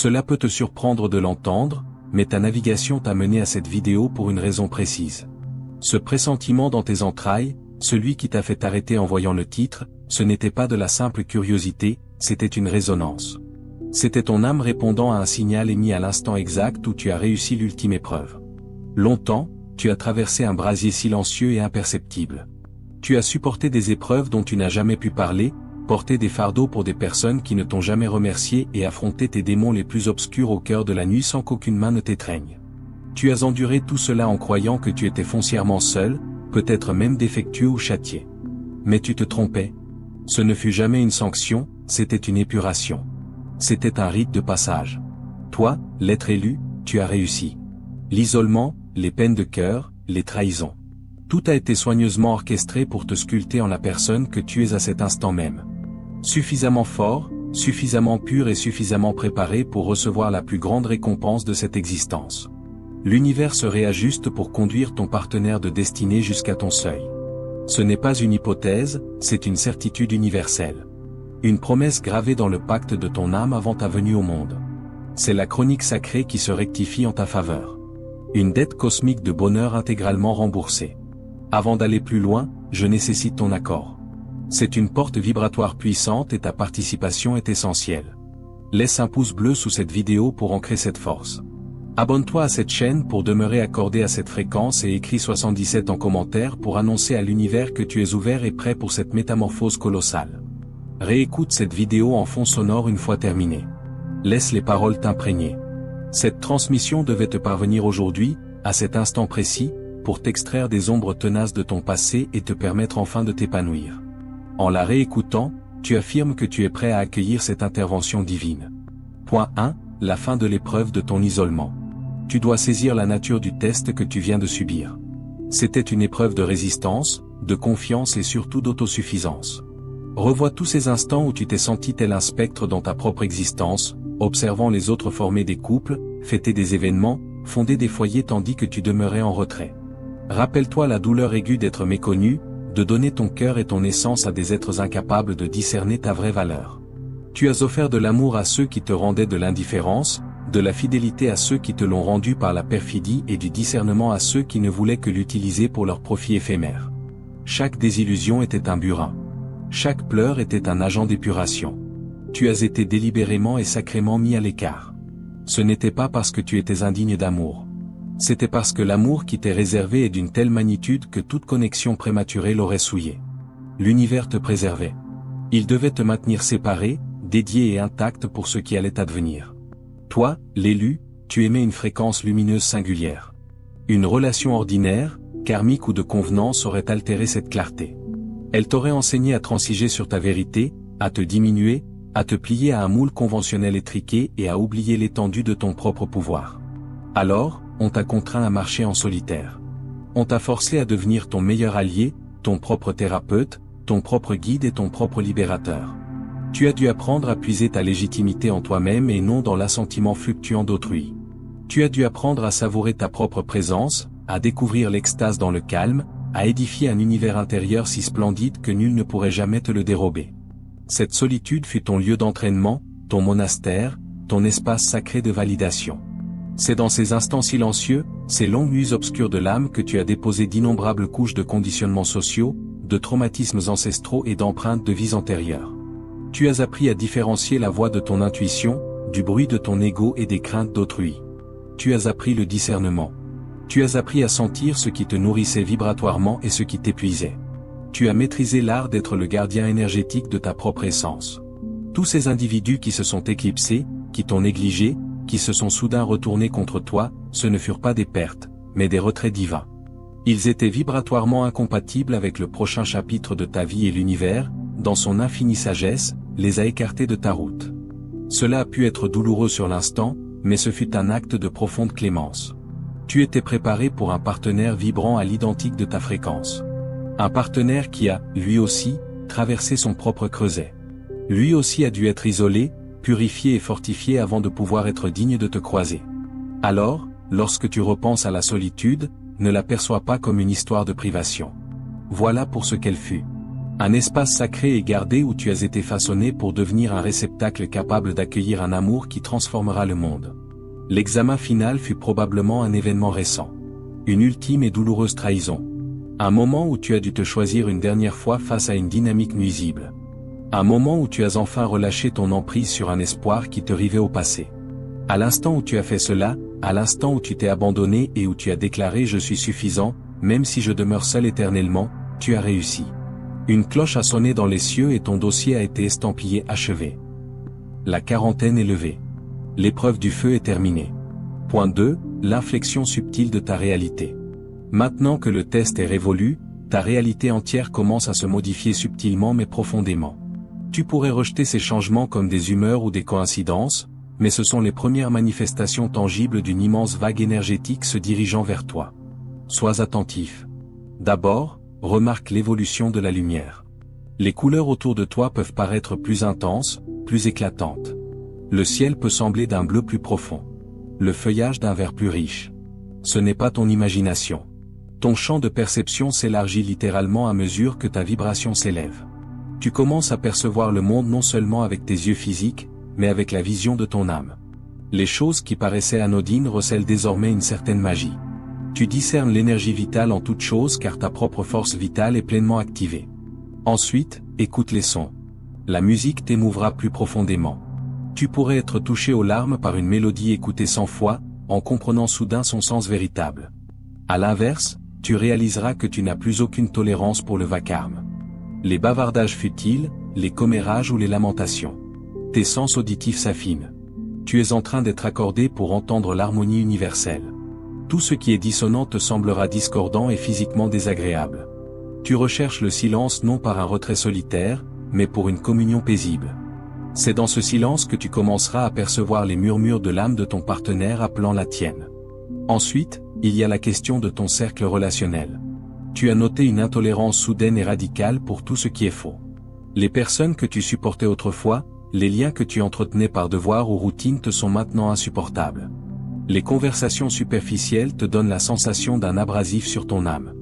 Cela peut te surprendre de l'entendre, mais ta navigation t'a mené à cette vidéo pour une raison précise. Ce pressentiment dans tes entrailles, celui qui t'a fait t'arrêter en voyant le titre, ce n'était pas de la simple curiosité, c'était une résonance. C'était ton âme répondant à un signal émis à l'instant exact où tu as réussi l'ultime épreuve. Longtemps, tu as traversé un brasier silencieux et imperceptible. Tu as supporté des épreuves dont tu n'as jamais pu parler, porté des fardeaux pour des personnes qui ne t'ont jamais remercié et affronté tes démons les plus obscurs au cœur de la nuit sans qu'aucune main ne t'étreigne. Tu as enduré tout cela en croyant que tu étais foncièrement seul, peut-être même défectueux ou châtié. Mais tu te trompais. Ce ne fut jamais une sanction, c'était une épuration. C'était un rite de passage. Toi, l'être élu, tu as réussi. L'isolement, les peines de cœur, les trahisons. Tout a été soigneusement orchestré pour te sculpter en la personne que tu es à cet instant même. Suffisamment fort, suffisamment pur et suffisamment préparé pour recevoir la plus grande récompense de cette existence. L'univers se réajuste pour conduire ton partenaire de destinée jusqu'à ton seuil. Ce n'est pas une hypothèse, c'est une certitude universelle. Une promesse gravée dans le pacte de ton âme avant ta venue au monde. C'est la chronique sacrée qui se rectifie en ta faveur. Une dette cosmique de bonheur intégralement remboursée. Avant d'aller plus loin, je nécessite ton accord. C'est une porte vibratoire puissante et ta participation est essentielle. Laisse un pouce bleu sous cette vidéo pour ancrer cette force. Abonne-toi à cette chaîne pour demeurer accordé à cette fréquence et écris 77 en commentaire pour annoncer à l'univers que tu es ouvert et prêt pour cette métamorphose colossale. Réécoute cette vidéo en fond sonore une fois terminée. Laisse les paroles t'imprégner. Cette transmission devait te parvenir aujourd'hui, à cet instant précis, pour t'extraire des ombres tenaces de ton passé et te permettre enfin de t'épanouir. En la réécoutant, tu affirmes que tu es prêt à accueillir cette intervention divine. Point 1. La fin de l'épreuve de ton isolement. Tu dois saisir la nature du test que tu viens de subir. C'était une épreuve de résistance, de confiance et surtout d'autosuffisance. Revois tous ces instants où tu t'es senti tel un spectre dans ta propre existence, observant les autres former des couples, fêter des événements, fonder des foyers tandis que tu demeurais en retrait. Rappelle-toi la douleur aiguë d'être méconnu, de donner ton cœur et ton essence à des êtres incapables de discerner ta vraie valeur. Tu as offert de l'amour à ceux qui te rendaient de l'indifférence, de la fidélité à ceux qui te l'ont rendu par la perfidie et du discernement à ceux qui ne voulaient que l'utiliser pour leur profit éphémère. Chaque désillusion était un burin. Chaque pleur était un agent d'épuration. Tu as été délibérément et sacrément mis à l'écart. Ce n'était pas parce que tu étais indigne d'amour. C'était parce que l'amour qui t'est réservé est d'une telle magnitude que toute connexion prématurée l'aurait souillé. L'univers te préservait. Il devait te maintenir séparé, dédié et intact pour ce qui allait advenir. Toi, l'élu, tu aimais une fréquence lumineuse singulière. Une relation ordinaire, karmique ou de convenance aurait altéré cette clarté. Elle t'aurait enseigné à transiger sur ta vérité, à te diminuer, à te plier à un moule conventionnel étriqué et à oublier l'étendue de ton propre pouvoir. Alors, on t'a contraint à marcher en solitaire. On t'a forcé à devenir ton meilleur allié, ton propre thérapeute, ton propre guide et ton propre libérateur. Tu as dû apprendre à puiser ta légitimité en toi-même et non dans l'assentiment fluctuant d'autrui. Tu as dû apprendre à savourer ta propre présence, à découvrir l'extase dans le calme, à édifier un univers intérieur si splendide que nul ne pourrait jamais te le dérober. Cette solitude fut ton lieu d'entraînement, ton monastère, ton espace sacré de validation. C'est dans ces instants silencieux, ces longues nuits obscures de l'âme que tu as déposé d'innombrables couches de conditionnements sociaux, de traumatismes ancestraux et d'empreintes de vies antérieures. Tu as appris à différencier la voix de ton intuition, du bruit de ton ego et des craintes d'autrui. Tu as appris le discernement. Tu as appris à sentir ce qui te nourrissait vibratoirement et ce qui t'épuisait. Tu as maîtrisé l'art d'être le gardien énergétique de ta propre essence. Tous ces individus qui se sont éclipsés, qui t'ont négligé, qui se sont soudain retournés contre toi, ce ne furent pas des pertes, mais des retraits divins. Ils étaient vibratoirement incompatibles avec le prochain chapitre de ta vie et l'univers, dans son infinie sagesse, les a écartés de ta route. Cela a pu être douloureux sur l'instant, mais ce fut un acte de profonde clémence. Tu étais préparé pour un partenaire vibrant à l'identique de ta fréquence. Un partenaire qui a, lui aussi, traversé son propre creuset. Lui aussi a dû être isolé, purifié et fortifié avant de pouvoir être digne de te croiser. Alors, lorsque tu repenses à la solitude, ne l'aperçois pas comme une histoire de privation. Voilà pour ce qu'elle fut. Un espace sacré est gardé où tu as été façonné pour devenir un réceptacle capable d'accueillir un amour qui transformera le monde. L'examen final fut probablement un événement récent. Une ultime et douloureuse trahison. Un moment où tu as dû te choisir une dernière fois face à une dynamique nuisible. Un moment où tu as enfin relâché ton emprise sur un espoir qui te rivait au passé. À l'instant où tu as fait cela, à l'instant où tu t'es abandonné et où tu as déclaré « Je suis suffisant, même si je demeure seul éternellement », tu as réussi. Une cloche a sonné dans les cieux et ton dossier a été estampillé achevé. La quarantaine est levée. L'épreuve du feu est terminée. Point 2. L'inflexion subtile de ta réalité. Maintenant que le test est révolu, ta réalité entière commence à se modifier subtilement mais profondément. Tu pourrais rejeter ces changements comme des humeurs ou des coïncidences, mais ce sont les premières manifestations tangibles d'une immense vague énergétique se dirigeant vers toi. Sois attentif. D'abord, remarque l'évolution de la lumière. Les couleurs autour de toi peuvent paraître plus intenses, plus éclatantes. Le ciel peut sembler d'un bleu plus profond. Le feuillage d'un vert plus riche. Ce n'est pas ton imagination. Ton champ de perception s'élargit littéralement à mesure que ta vibration s'élève. Tu commences à percevoir le monde non seulement avec tes yeux physiques, mais avec la vision de ton âme. Les choses qui paraissaient anodines recèlent désormais une certaine magie. Tu discernes l'énergie vitale en toute chose car ta propre force vitale est pleinement activée. Ensuite, écoute les sons. La musique t'émouvra plus profondément. Tu pourrais être touché aux larmes par une mélodie écoutée 100 fois, en comprenant soudain son sens véritable. À l'inverse, tu réaliseras que tu n'as plus aucune tolérance pour le vacarme. Les bavardages futiles, les commérages ou les lamentations. Tes sens auditifs s'affinent. Tu es en train d'être accordé pour entendre l'harmonie universelle. Tout ce qui est dissonant te semblera discordant et physiquement désagréable. Tu recherches le silence non par un retrait solitaire, mais pour une communion paisible. C'est dans ce silence que tu commenceras à percevoir les murmures de l'âme de ton partenaire appelant la tienne. Ensuite, il y a la question de ton cercle relationnel. Tu as noté une intolérance soudaine et radicale pour tout ce qui est faux. Les personnes que tu supportais autrefois, les liens que tu entretenais par devoir ou routine te sont maintenant insupportables. Les conversations superficielles te donnent la sensation d'un abrasif sur ton âme.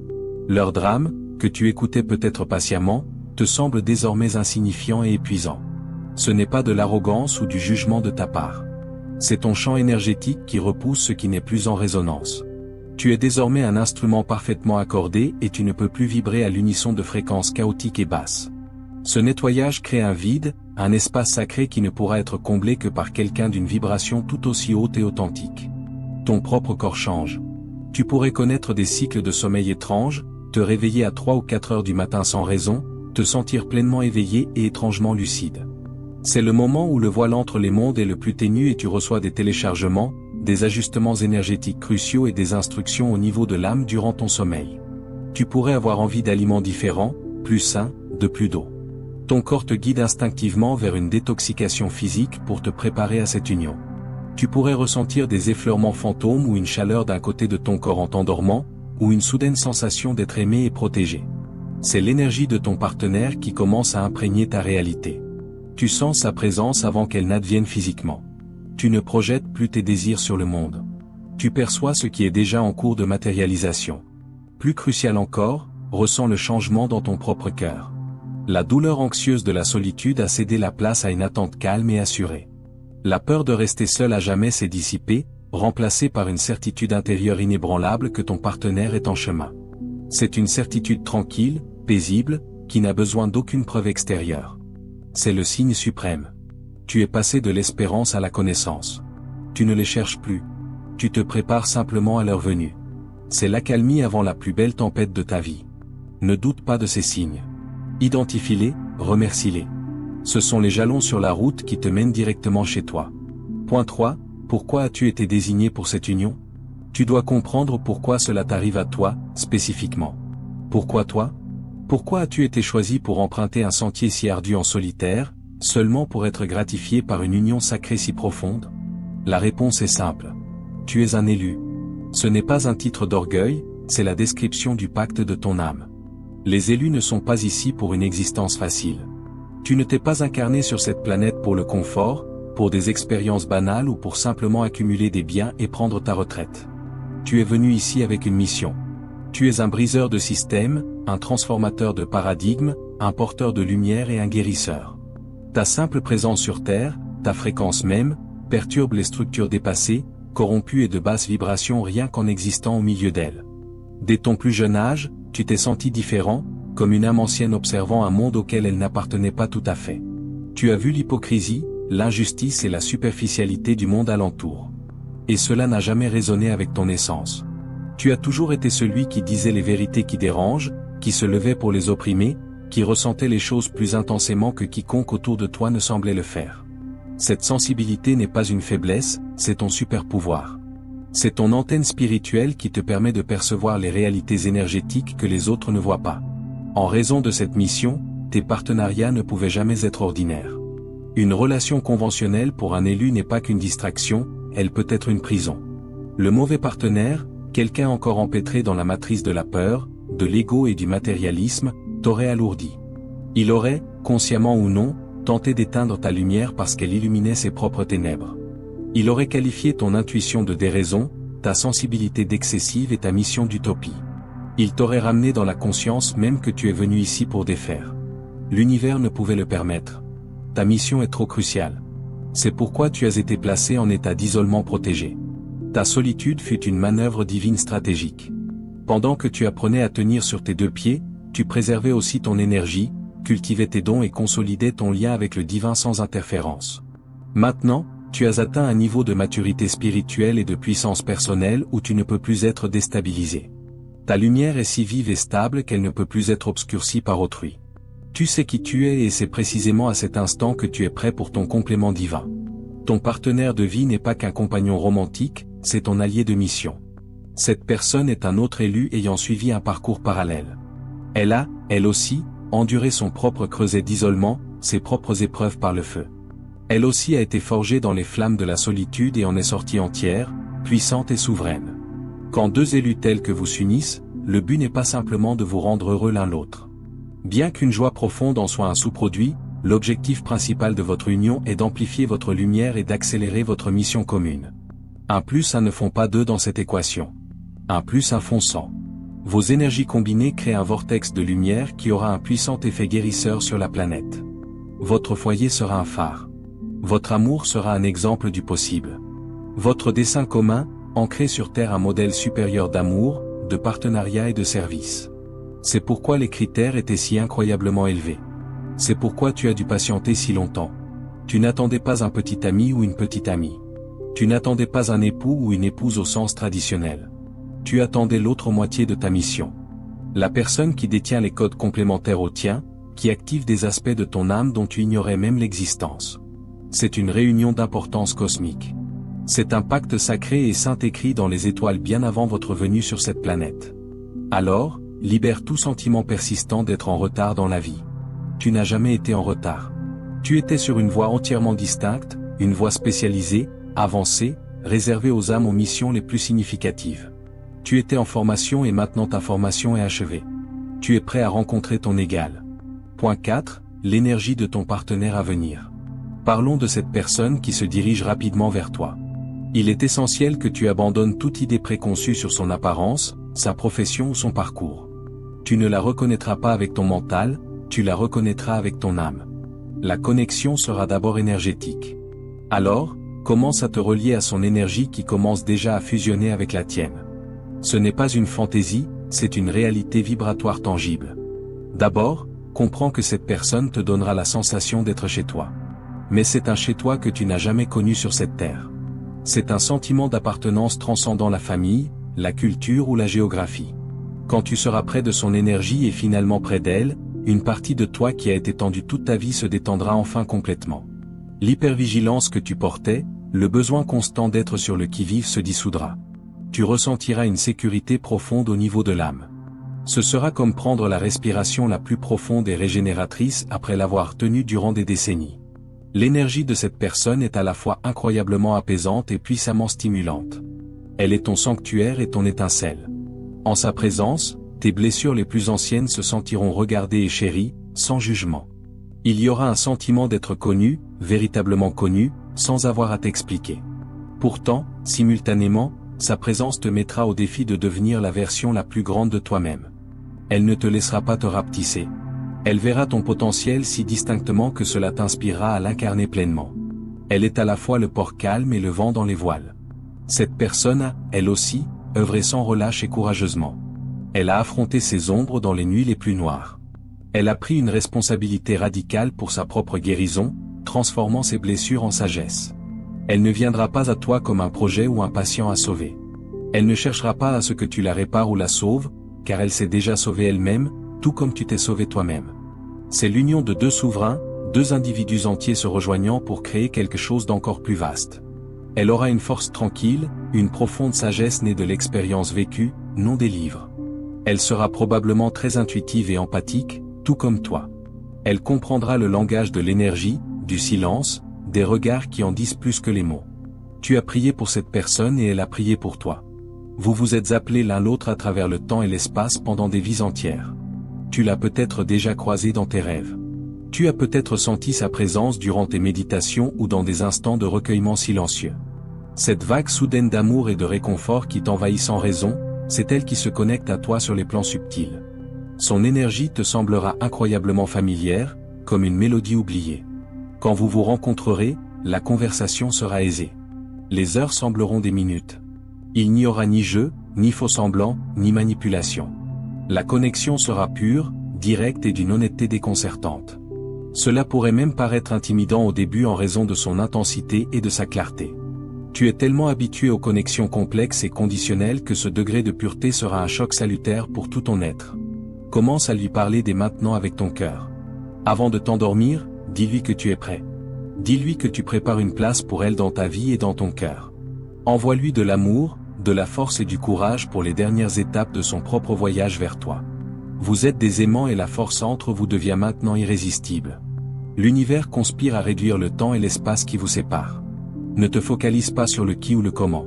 Leur drame, que tu écoutais peut-être patiemment, te semble désormais insignifiant et épuisant. Ce n'est pas de l'arrogance ou du jugement de ta part. C'est ton champ énergétique qui repousse ce qui n'est plus en résonance. Tu es désormais un instrument parfaitement accordé et tu ne peux plus vibrer à l'unisson de fréquences chaotiques et basses. Ce nettoyage crée un vide, un espace sacré qui ne pourra être comblé que par quelqu'un d'une vibration tout aussi haute et authentique. Ton propre corps change. Tu pourrais connaître des cycles de sommeil étranges, te réveiller à 3 ou 4 heures du matin sans raison, te sentir pleinement éveillé et étrangement lucide. C'est le moment où le voile entre les mondes est le plus ténu et tu reçois des téléchargements, des ajustements énergétiques cruciaux et des instructions au niveau de l'âme durant ton sommeil. Tu pourrais avoir envie d'aliments différents, plus sains, de plus d'eau. Ton corps te guide instinctivement vers une détoxication physique pour te préparer à cette union. Tu pourrais ressentir des effleurements fantômes ou une chaleur d'un côté de ton corps en t'endormant, ou une soudaine sensation d'être aimé et protégé. C'est l'énergie de ton partenaire qui commence à imprégner ta réalité. Tu sens sa présence avant qu'elle n'advienne physiquement. Tu ne projettes plus tes désirs sur le monde. Tu perçois ce qui est déjà en cours de matérialisation. Plus crucial encore, ressens le changement dans ton propre cœur. La douleur anxieuse de la solitude a cédé la place à une attente calme et assurée. La peur de rester seul à jamais s'est dissipée, remplacée par une certitude intérieure inébranlable que ton partenaire est en chemin. C'est une certitude tranquille, paisible, qui n'a besoin d'aucune preuve extérieure. C'est le signe suprême. Tu es passé de l'espérance à la connaissance. Tu ne les cherches plus. Tu te prépares simplement à leur venue. C'est l'accalmie avant la plus belle tempête de ta vie. Ne doute pas de ces signes. Identifie-les, remercie-les. Ce sont les jalons sur la route qui te mènent directement chez toi. Point 3. Pourquoi as-tu été désigné pour cette union? Tu dois comprendre pourquoi cela t'arrive à toi, spécifiquement. Pourquoi toi? Pourquoi as-tu été choisi pour emprunter un sentier si ardu en solitaire, seulement pour être gratifié par une union sacrée si profonde? La réponse est simple. Tu es un élu. Ce n'est pas un titre d'orgueil, c'est la description du pacte de ton âme. Les élus ne sont pas ici pour une existence facile. Tu ne t'es pas incarné sur cette planète pour le confort, pour des expériences banales ou pour simplement accumuler des biens et prendre ta retraite. Tu es venu ici avec une mission. Tu es un briseur de système, un transformateur de paradigmes, un porteur de lumière et un guérisseur. Ta simple présence sur Terre, ta fréquence même, perturbe les structures dépassées, corrompues et de basse vibration rien qu'en existant au milieu d'elles. Dès ton plus jeune âge, tu t'es senti différent, comme une âme ancienne observant un monde auquel elle n'appartenait pas tout à fait. Tu as vu l'hypocrisie, l'injustice et la superficialité du monde alentour. Et cela n'a jamais résonné avec ton essence. Tu as toujours été celui qui disait les vérités qui dérangent, qui se levait pour les opprimer, qui ressentait les choses plus intensément que quiconque autour de toi ne semblait le faire. Cette sensibilité n'est pas une faiblesse, c'est ton super pouvoir. C'est ton antenne spirituelle qui te permet de percevoir les réalités énergétiques que les autres ne voient pas. En raison de cette mission, tes partenariats ne pouvaient jamais être ordinaires. Une relation conventionnelle pour un élu n'est pas qu'une distraction, elle peut être une prison. Le mauvais partenaire, quelqu'un encore empêtré dans la matrice de la peur, de l'ego et du matérialisme, t'aurait alourdi. Il aurait, consciemment ou non, tenté d'éteindre ta lumière parce qu'elle illuminait ses propres ténèbres. Il aurait qualifié ton intuition de déraison, ta sensibilité d'excessive et ta mission d'utopie. Il t'aurait ramené dans la conscience même que tu es venu ici pour défaire. L'univers ne pouvait le permettre. Ta mission est trop cruciale. C'est pourquoi tu as été placé en état d'isolement protégé. Ta solitude fut une manœuvre divine stratégique. Pendant que tu apprenais à tenir sur tes deux pieds, tu préservais aussi ton énergie, cultivais tes dons et consolidais ton lien avec le divin sans interférence. Maintenant, tu as atteint un niveau de maturité spirituelle et de puissance personnelle où tu ne peux plus être déstabilisé. Ta lumière est si vive et stable qu'elle ne peut plus être obscurcie par autrui. Tu sais qui tu es et c'est précisément à cet instant que tu es prêt pour ton complément divin. Ton partenaire de vie n'est pas qu'un compagnon romantique, c'est ton allié de mission. Cette personne est un autre élu ayant suivi un parcours parallèle. Elle a, elle aussi, enduré son propre creuset d'isolement, ses propres épreuves par le feu. Elle aussi a été forgée dans les flammes de la solitude et en est sortie entière, puissante et souveraine. Quand deux élus tels que vous s'unissent, le but n'est pas simplement de vous rendre heureux l'un l'autre. Bien qu'une joie profonde en soit un sous-produit, l'objectif principal de votre union est d'amplifier votre lumière et d'accélérer votre mission commune. 1 + 1 ne font pas 2 dans cette équation. 1 + 1 font 100. Vos énergies combinées créent un vortex de lumière qui aura un puissant effet guérisseur sur la planète. Votre foyer sera un phare. Votre amour sera un exemple du possible. Votre dessein commun, ancré sur Terre un modèle supérieur d'amour, de partenariat et de service. C'est pourquoi les critères étaient si incroyablement élevés. C'est pourquoi tu as dû patienter si longtemps. Tu n'attendais pas un petit ami ou une petite amie. Tu n'attendais pas un époux ou une épouse au sens traditionnel. Tu attendais l'autre moitié de ta mission. La personne qui détient les codes complémentaires aux tiens, qui active des aspects de ton âme dont tu ignorais même l'existence. C'est une réunion d'importance cosmique. C'est un pacte sacré et saint écrit dans les étoiles bien avant votre venue sur cette planète. Alors, libère tout sentiment persistant d'être en retard dans la vie. Tu n'as jamais été en retard. Tu étais sur une voie entièrement distincte, une voie spécialisée, avancée, réservée aux âmes aux missions les plus significatives. Tu étais en formation et maintenant ta formation est achevée. Tu es prêt à rencontrer ton égal. Point 4. L'énergie de ton partenaire à venir. Parlons de cette personne qui se dirige rapidement vers toi. Il est essentiel que tu abandonnes toute idée préconçue sur son apparence, sa profession ou son parcours. Tu ne la reconnaîtras pas avec ton mental, tu la reconnaîtras avec ton âme. La connexion sera d'abord énergétique. Alors, commence à te relier à son énergie qui commence déjà à fusionner avec la tienne. Ce n'est pas une fantaisie, c'est une réalité vibratoire tangible. D'abord, comprends que cette personne te donnera la sensation d'être chez toi. Mais c'est un chez toi que tu n'as jamais connu sur cette terre. C'est un sentiment d'appartenance transcendant la famille, la culture ou la géographie. Quand tu seras près de son énergie et finalement près d'elle, une partie de toi qui a été tendue toute ta vie se détendra enfin complètement. L'hypervigilance que tu portais, le besoin constant d'être sur le qui-vive se dissoudra. Tu ressentiras une sécurité profonde au niveau de l'âme. Ce sera comme prendre la respiration la plus profonde et régénératrice après l'avoir tenue durant des décennies. L'énergie de cette personne est à la fois incroyablement apaisante et puissamment stimulante. Elle est ton sanctuaire et ton étincelle. En sa présence, tes blessures les plus anciennes se sentiront regardées et chéries, sans jugement. Il y aura un sentiment d'être connu, véritablement connu, sans avoir à t'expliquer. Pourtant, simultanément, sa présence te mettra au défi de devenir la version la plus grande de toi-même. Elle ne te laissera pas te rapetisser. Elle verra ton potentiel si distinctement que cela t'inspirera à l'incarner pleinement. Elle est à la fois le port calme et le vent dans les voiles. Cette personne a, elle aussi, œuvré sans relâche et courageusement. Elle a affronté ses ombres dans les nuits les plus noires. Elle a pris une responsabilité radicale pour sa propre guérison, transformant ses blessures en sagesse. Elle ne viendra pas à toi comme un projet ou un patient à sauver. Elle ne cherchera pas à ce que tu la répares ou la sauves, car elle s'est déjà sauvée elle-même, tout comme tu t'es sauvé toi-même. C'est l'union de deux souverains, deux individus entiers se rejoignant pour créer quelque chose d'encore plus vaste. Elle aura une force tranquille, une profonde sagesse née de l'expérience vécue, non des livres. Elle sera probablement très intuitive et empathique, tout comme toi. Elle comprendra le langage de l'énergie, du silence, des regards qui en disent plus que les mots. Tu as prié pour cette personne et elle a prié pour toi. Vous vous êtes appelés l'un l'autre à travers le temps et l'espace pendant des vies entières. Tu l'as peut-être déjà croisé dans tes rêves. Tu as peut-être senti sa présence durant tes méditations ou dans des instants de recueillement silencieux. Cette vague soudaine d'amour et de réconfort qui t'envahit sans raison, c'est elle qui se connecte à toi sur les plans subtils. Son énergie te semblera incroyablement familière, comme une mélodie oubliée. Quand vous vous rencontrerez, la conversation sera aisée. Les heures sembleront des minutes. Il n'y aura ni jeu, ni faux semblant, ni manipulation. La connexion sera pure, directe et d'une honnêteté déconcertante. Cela pourrait même paraître intimidant au début en raison de son intensité et de sa clarté. Tu es tellement habitué aux connexions complexes et conditionnelles que ce degré de pureté sera un choc salutaire pour tout ton être. Commence à lui parler dès maintenant avec ton cœur. Avant de t'endormir, dis-lui que tu es prêt. Dis-lui que tu prépares une place pour elle dans ta vie et dans ton cœur. Envoie-lui de l'amour, de la force et du courage pour les dernières étapes de son propre voyage vers toi. Vous êtes des aimants et la force entre vous devient maintenant irrésistible. L'univers conspire à réduire le temps et l'espace qui vous séparent. Ne te focalise pas sur le qui ou le comment.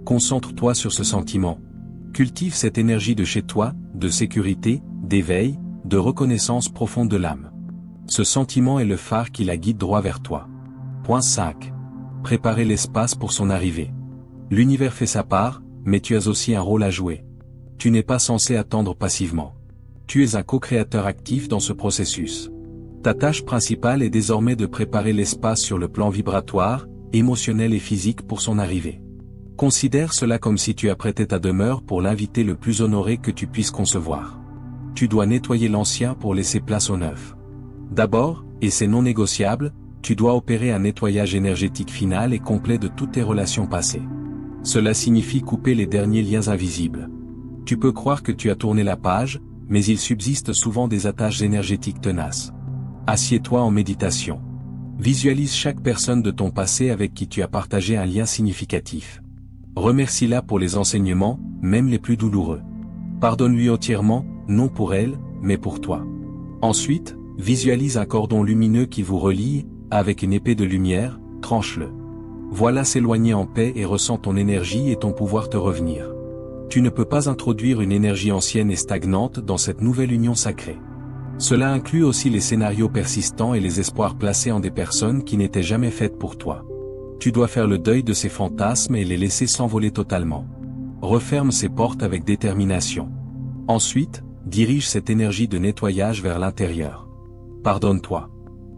Concentre-toi sur ce sentiment. Cultive cette énergie de chez toi, de sécurité, d'éveil, de reconnaissance profonde de l'âme. Ce sentiment est le phare qui la guide droit vers toi. Point 5. Préparer l'espace pour son arrivée. L'univers fait sa part, mais tu as aussi un rôle à jouer. Tu n'es pas censé attendre passivement. Tu es un co-créateur actif dans ce processus. Ta tâche principale est désormais de préparer l'espace sur le plan vibratoire, émotionnel et physique pour son arrivée. Considère cela comme si tu apprêtais ta demeure pour l'inviter le plus honoré que tu puisses concevoir. Tu dois nettoyer l'ancien pour laisser place au neuf. D'abord, et c'est non négociable, tu dois opérer un nettoyage énergétique final et complet de toutes tes relations passées. Cela signifie couper les derniers liens invisibles. Tu peux croire que tu as tourné la page, mais il subsiste souvent des attaches énergétiques tenaces. Assieds-toi en méditation. Visualise chaque personne de ton passé avec qui tu as partagé un lien significatif. Remercie-la pour les enseignements, même les plus douloureux. Pardonne-lui entièrement, non pour elle, mais pour toi. Ensuite, visualise un cordon lumineux qui vous relie, avec une épée de lumière, tranche-le. Voilà s'éloigner en paix et ressens ton énergie et ton pouvoir te revenir. Tu ne peux pas introduire une énergie ancienne et stagnante dans cette nouvelle union sacrée. Cela inclut aussi les scénarios persistants et les espoirs placés en des personnes qui n'étaient jamais faites pour toi. Tu dois faire le deuil de ces fantasmes et les laisser s'envoler totalement. Referme ces portes avec détermination. Ensuite, dirige cette énergie de nettoyage vers l'intérieur. Pardonne-toi.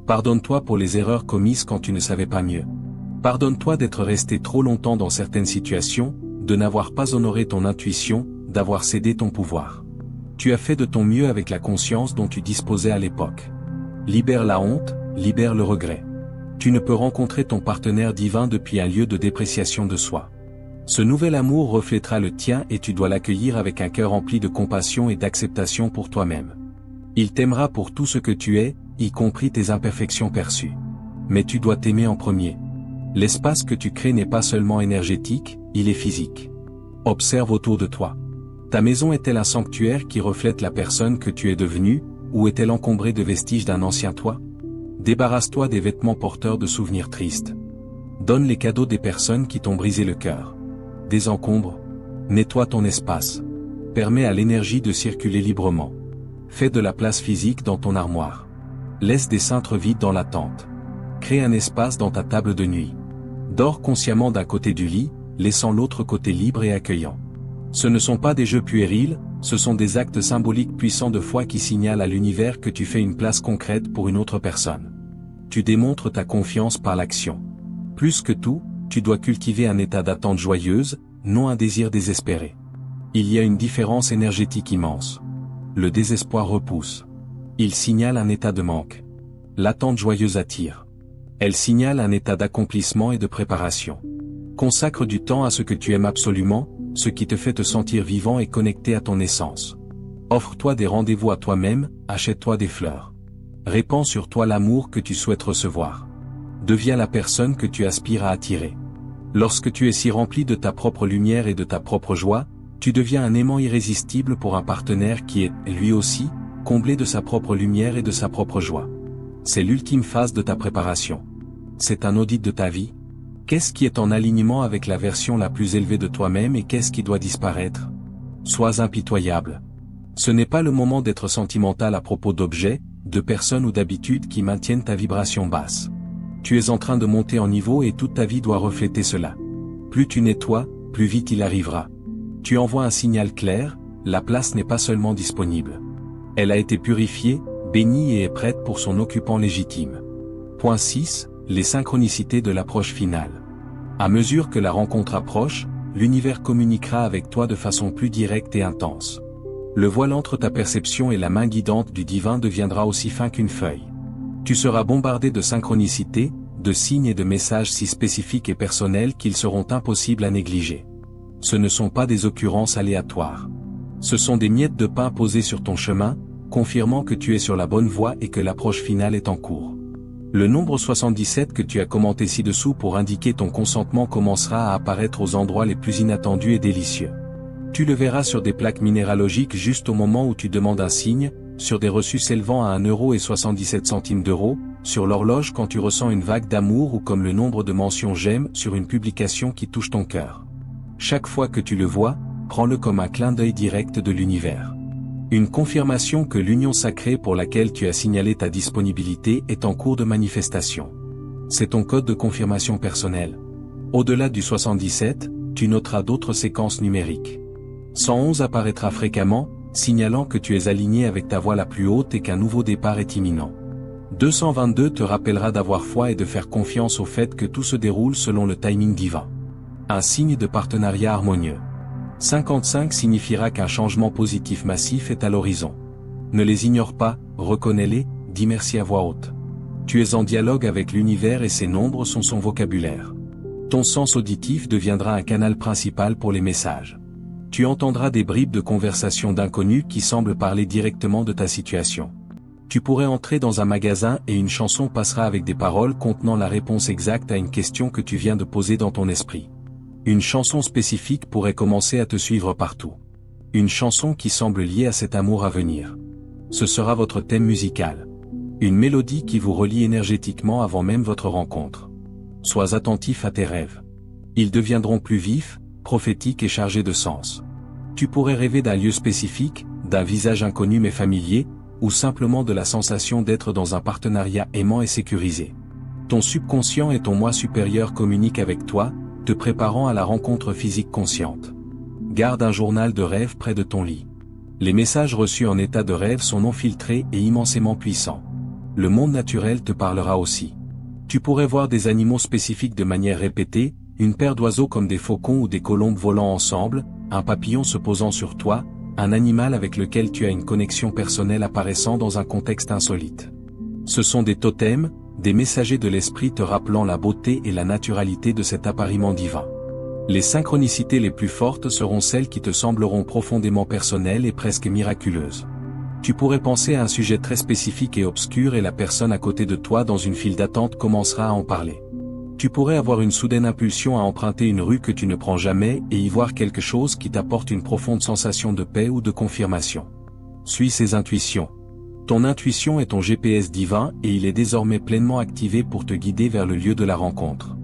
Pardonne-toi pour les erreurs commises quand tu ne savais pas mieux. Pardonne-toi d'être resté trop longtemps dans certaines situations, de n'avoir pas honoré ton intuition, d'avoir cédé ton pouvoir. Tu as fait de ton mieux avec la conscience dont tu disposais à l'époque. Libère la honte, libère le regret. Tu ne peux rencontrer ton partenaire divin depuis un lieu de dépréciation de soi. Ce nouvel amour reflètera le tien et tu dois l'accueillir avec un cœur rempli de compassion et d'acceptation pour toi-même. Il t'aimera pour tout ce que tu es, y compris tes imperfections perçues. Mais tu dois t'aimer en premier. L'espace que tu crées n'est pas seulement énergétique, il est physique. Observe autour de toi. Ta maison est-elle un sanctuaire qui reflète la personne que tu es devenue, ou est-elle encombrée de vestiges d'un ancien toi? Débarrasse-toi des vêtements porteurs de souvenirs tristes. Donne les cadeaux des personnes qui t'ont brisé le cœur. Désencombre. Nettoie ton espace. Permets à l'énergie de circuler librement. Fais de la place physique dans ton armoire. Laisse des cintres vides dans la tente. Crée un espace dans ta table de nuit. Dors consciemment d'un côté du lit, laissant l'autre côté libre et accueillant. Ce ne sont pas des jeux puérils, Ce sont des actes symboliques puissants de foi qui signalent à l'univers que tu fais une place concrète pour une autre personne. Tu démontres ta confiance par l'action. Plus que tout, tu dois cultiver un état d'attente joyeuse, non un désir désespéré. Il y a une différence énergétique immense. Le désespoir repousse. Il signale un état de manque. L'attente joyeuse attire. Elle signale un état d'accomplissement et de préparation. Consacre du temps à ce que tu aimes absolument, ce qui te fait te sentir vivant et connecté à ton essence. Offre-toi des rendez-vous à toi-même, achète-toi des fleurs. Répands sur toi l'amour que tu souhaites recevoir. Deviens la personne que tu aspires à attirer. Lorsque tu es si rempli de ta propre lumière et de ta propre joie, tu deviens un aimant irrésistible pour un partenaire qui est, lui aussi, comblé de sa propre lumière et de sa propre joie. C'est l'ultime phase de ta préparation. C'est un audit de ta vie. Qu'est-ce qui est en alignement avec la version la plus élevée de toi-même et qu'est-ce qui doit disparaître? Sois impitoyable. Ce n'est pas le moment d'être sentimental à propos d'objets, de personnes ou d'habitudes qui maintiennent ta vibration basse. Tu es en train de monter en niveau et toute ta vie doit refléter cela. Plus tu nettoies, plus vite il arrivera. Tu envoies un signal clair, la place n'est pas seulement disponible. Elle a été purifiée, bénie et est prête pour son occupant légitime. Point 6. Les synchronicités de l'approche finale. À mesure que la rencontre approche, l'univers communiquera avec toi de façon plus directe et intense. Le voile entre ta perception et la main guidante du divin deviendra aussi fin qu'une feuille. Tu seras bombardé de synchronicités, de signes et de messages si spécifiques et personnels qu'ils seront impossibles à négliger. Ce ne sont pas des occurrences aléatoires. Ce sont des miettes de pain posées sur ton chemin, confirmant que tu es sur la bonne voie et que l'approche finale est en cours. Le nombre 77 que tu as commenté ci-dessous pour indiquer ton consentement commencera à apparaître aux endroits les plus inattendus et délicieux. Tu le verras sur des plaques minéralogiques juste au moment où tu demandes un signe, sur des reçus s'élevant à 1,77 €, sur l'horloge quand tu ressens une vague d'amour ou comme le nombre de mentions j'aime sur une publication qui touche ton cœur. Chaque fois que tu le vois, prends-le comme un clin d'œil direct de l'univers. Une confirmation que l'union sacrée pour laquelle tu as signalé ta disponibilité est en cours de manifestation. C'est ton code de confirmation personnel. Au-delà du 77, tu noteras d'autres séquences numériques. 111 apparaîtra fréquemment, signalant que tu es aligné avec ta voie la plus haute et qu'un nouveau départ est imminent. 222 te rappellera d'avoir foi et de faire confiance au fait que tout se déroule selon le timing divin. Un signe de partenariat harmonieux. 55 signifiera qu'un changement positif massif est à l'horizon. Ne les ignore pas, reconnais-les, dis merci à voix haute. Tu es en dialogue avec l'univers et ces nombres sont son vocabulaire. Ton sens auditif deviendra un canal principal pour les messages. Tu entendras des bribes de conversation d'inconnus qui semblent parler directement de ta situation. Tu pourrais entrer dans un magasin et une chanson passera avec des paroles contenant la réponse exacte à une question que tu viens de poser dans ton esprit. Une chanson spécifique pourrait commencer à te suivre partout. Une chanson qui semble liée à cet amour à venir. Ce sera votre thème musical. Une mélodie qui vous relie énergétiquement avant même votre rencontre. Sois attentif à tes rêves. Ils deviendront plus vifs, prophétiques et chargés de sens. Tu pourrais rêver d'un lieu spécifique, d'un visage inconnu mais familier, ou simplement de la sensation d'être dans un partenariat aimant et sécurisé. Ton subconscient et ton moi supérieur communiquent avec toi, te préparant à la rencontre physique consciente. Garde un journal de rêve près de ton lit. Les messages reçus en état de rêve sont non filtrés et immensément puissants. Le monde naturel te parlera aussi. Tu pourrais voir des animaux spécifiques de manière répétée, une paire d'oiseaux comme des faucons ou des colombes volant ensemble, un papillon se posant sur toi, un animal avec lequel tu as une connexion personnelle apparaissant dans un contexte insolite. Ce sont des totems, des messagers de l'esprit te rappelant la beauté et la naturalité de cet appariement divin. Les synchronicités les plus fortes seront celles qui te sembleront profondément personnelles et presque miraculeuses. Tu pourrais penser à un sujet très spécifique et obscur et la personne à côté de toi dans une file d'attente commencera à en parler. Tu pourrais avoir une soudaine impulsion à emprunter une rue que tu ne prends jamais et y voir quelque chose qui t'apporte une profonde sensation de paix ou de confirmation. Suis ces intuitions. Ton intuition est ton GPS divin et il est désormais pleinement activé pour te guider vers le lieu de la rencontre.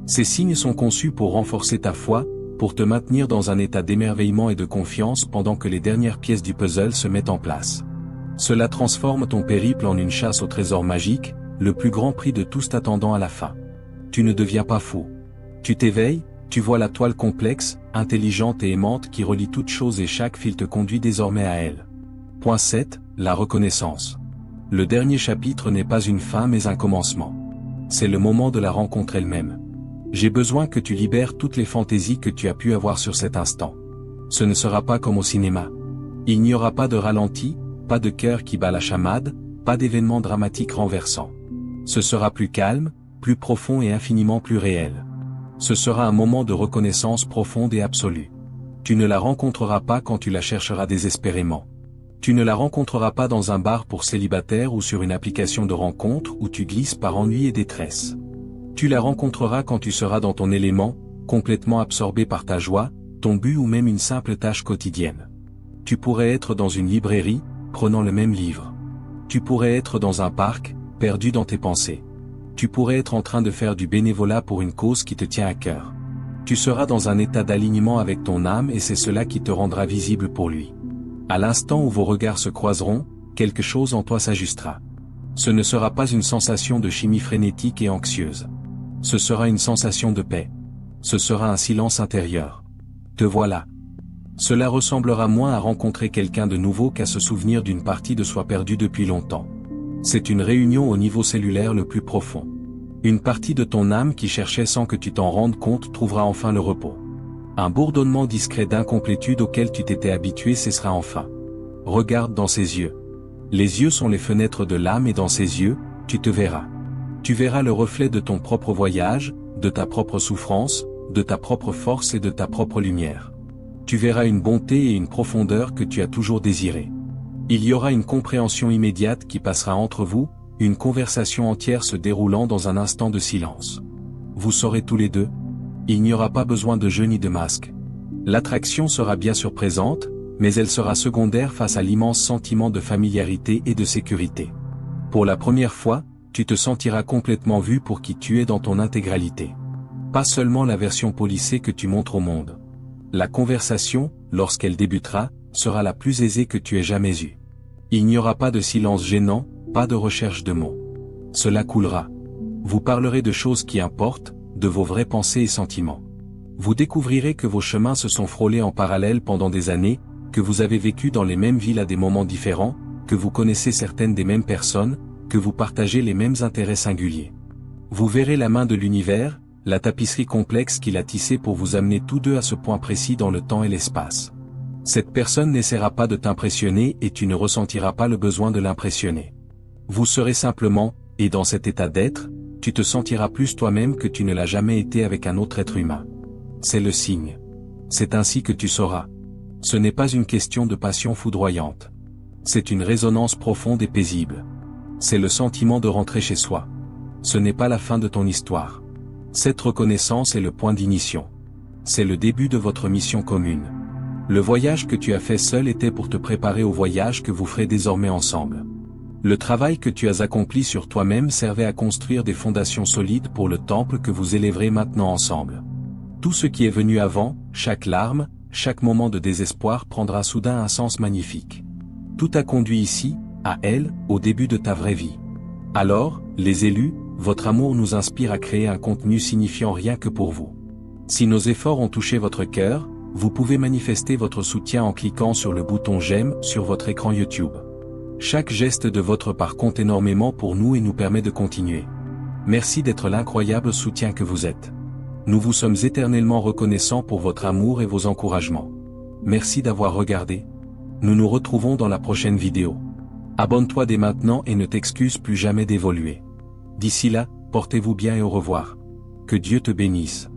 Ces signes sont conçus pour renforcer ta foi, pour te maintenir dans un état d'émerveillement et de confiance pendant que les dernières pièces du puzzle se mettent en place. Cela transforme ton périple en une chasse au trésor magique, le plus grand prix de tous t'attendant à la fin. Tu ne deviens pas fou. Tu t'éveilles, Tu vois la toile complexe, intelligente et aimante qui relie toutes choses et chaque fil te conduit désormais à elle. Point 7. La reconnaissance. Le dernier chapitre n'est pas une fin mais un commencement. C'est le moment de la rencontre elle-même. J'ai besoin que tu libères toutes les fantaisies que tu as pu avoir sur cet instant. Ce ne sera pas comme au cinéma. Il n'y aura pas de ralenti, pas de cœur qui bat la chamade, pas d'événements dramatiques renversants. Ce sera plus calme, plus profond et infiniment plus réel. Ce sera un moment de reconnaissance profonde et absolue. Tu ne la rencontreras pas quand tu la chercheras désespérément. Tu ne la rencontreras pas dans un bar pour célibataires ou sur une application de rencontre où tu glisses par ennui et détresse. Tu la rencontreras quand tu seras dans ton élément, complètement absorbé par ta joie, ton but ou même une simple tâche quotidienne. Tu pourrais être dans une librairie, prenant le même livre. Tu pourrais être dans un parc, perdu dans tes pensées. Tu pourrais être en train de faire du bénévolat pour une cause qui te tient à cœur. Tu seras dans un état d'alignement avec ton âme et c'est cela qui te rendra visible pour lui. À l'instant où vos regards se croiseront, quelque chose en toi s'ajustera. Ce ne sera pas une sensation de chimie frénétique et anxieuse. Ce sera une sensation de paix. Ce sera un silence intérieur. Te voilà. Cela ressemblera moins à rencontrer quelqu'un de nouveau qu'à se souvenir d'une partie de soi perdue depuis longtemps. C'est une réunion au niveau cellulaire le plus profond. Une partie de ton âme qui cherchait sans que tu t'en rendes compte trouvera enfin le repos. Un bourdonnement discret d'incomplétude auquel tu t'étais habitué cessera enfin. Regarde dans ses yeux. Les yeux sont les fenêtres de l'âme et dans ses yeux, tu te verras. Tu verras le reflet de ton propre voyage, de ta propre souffrance, de ta propre force et de ta propre lumière. Tu verras une bonté et une profondeur que tu as toujours désirées. Il y aura une compréhension immédiate qui passera entre vous, une conversation entière se déroulant dans un instant de silence. Vous saurez tous les deux. Il n'y aura pas besoin de jeu ni de masque. L'attraction sera bien sûr présente, mais elle sera secondaire face à l'immense sentiment de familiarité et de sécurité. Pour la première fois, tu te sentiras complètement vu pour qui tu es dans ton intégralité. Pas seulement la version polissée que tu montres au monde. La conversation, lorsqu'elle débutera, sera la plus aisée que tu aies jamais eue. Il n'y aura pas de silence gênant, pas de recherche de mots. Cela coulera. Vous parlerez de choses qui importent, de vos vraies pensées et sentiments. Vous découvrirez que vos chemins se sont frôlés en parallèle pendant des années, que vous avez vécu dans les mêmes villes à des moments différents, que vous connaissez certaines des mêmes personnes, que vous partagez les mêmes intérêts singuliers. Vous verrez la main de l'univers, la tapisserie complexe qu'il a tissée pour vous amener tous deux à ce point précis dans le temps et l'espace. Cette personne n'essaiera pas de t'impressionner et tu ne ressentiras pas le besoin de l'impressionner. Vous serez simplement, et dans cet état d'être, tu te sentiras plus toi-même que tu ne l'as jamais été avec un autre être humain. C'est le signe. C'est ainsi que tu sauras. Ce n'est pas une question de passion foudroyante. C'est une résonance profonde et paisible. C'est le sentiment de rentrer chez soi. Ce n'est pas la fin de ton histoire. Cette reconnaissance est le point d'ignition. C'est le début de votre mission commune. Le voyage que tu as fait seul était pour te préparer au voyage que vous ferez désormais ensemble. Le travail que tu as accompli sur toi-même servait à construire des fondations solides pour le temple que vous élèverez maintenant ensemble. Tout ce qui est venu avant, chaque larme, chaque moment de désespoir prendra soudain un sens magnifique. Tout a conduit ici, à elle, au début de ta vraie vie. Alors, les élus, votre amour nous inspire à créer un contenu signifiant rien que pour vous. Si nos efforts ont touché votre cœur, vous pouvez manifester votre soutien en cliquant sur le bouton j'aime sur votre écran YouTube. Chaque geste de votre part compte énormément pour nous et nous permet de continuer. Merci d'être l'incroyable soutien que vous êtes. Nous vous sommes éternellement reconnaissants pour votre amour et vos encouragements. Merci d'avoir regardé. Nous nous retrouvons dans la prochaine vidéo. Abonne-toi dès maintenant et ne t'excuse plus jamais d'évoluer. D'ici là, portez-vous bien et au revoir. Que Dieu te bénisse.